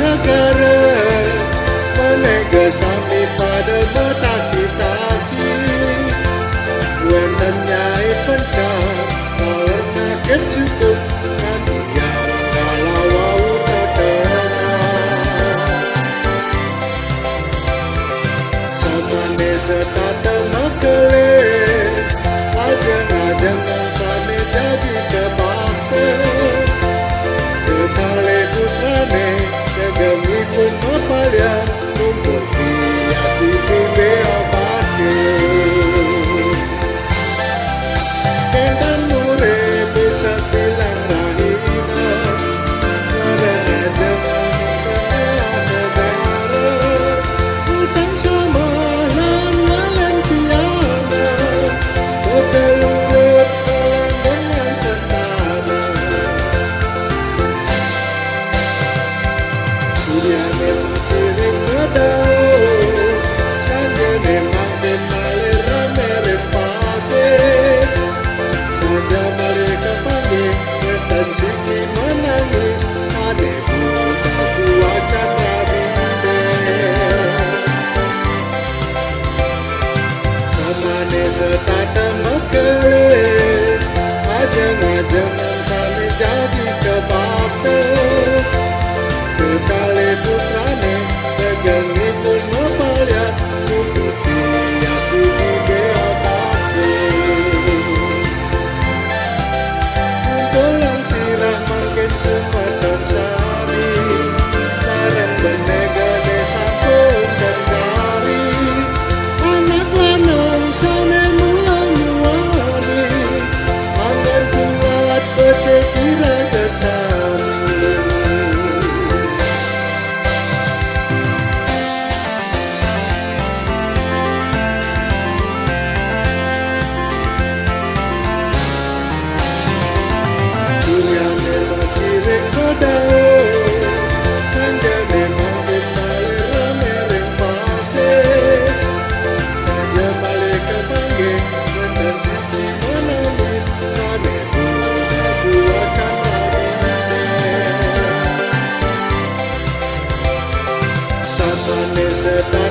negara menega sami pada bertaki-taki wenanyai pencah karena kecukup nanti yang kalau samane setata makele ajang-ajang sane jadi kebakte ketale putrane segemi pun mapalya rumput hati tibe abake kedan mure bisa bilang rahina karena jangan negara utang sama lan walan tiada betelurut kalang dengan setara dunia memang kirim ngedau saja memang denale rame repase saja mereka panggil ketan sini menangis ade buta kuacan rabide samane setata mekele ajang-ajang sane jadi kebakte ketale putrane tegengi pun mapalya nututi hati tibe abake kumpulan sirah makin sempatan sari sarang benega desa pun dan kari anak lanang sane muang-muani anggar kuat bercekira kesami dunia memang kirim kodau saja memang denali rame rempase saja balik ke panggil dan sisi menangis sane buta kuacan rabide samane setata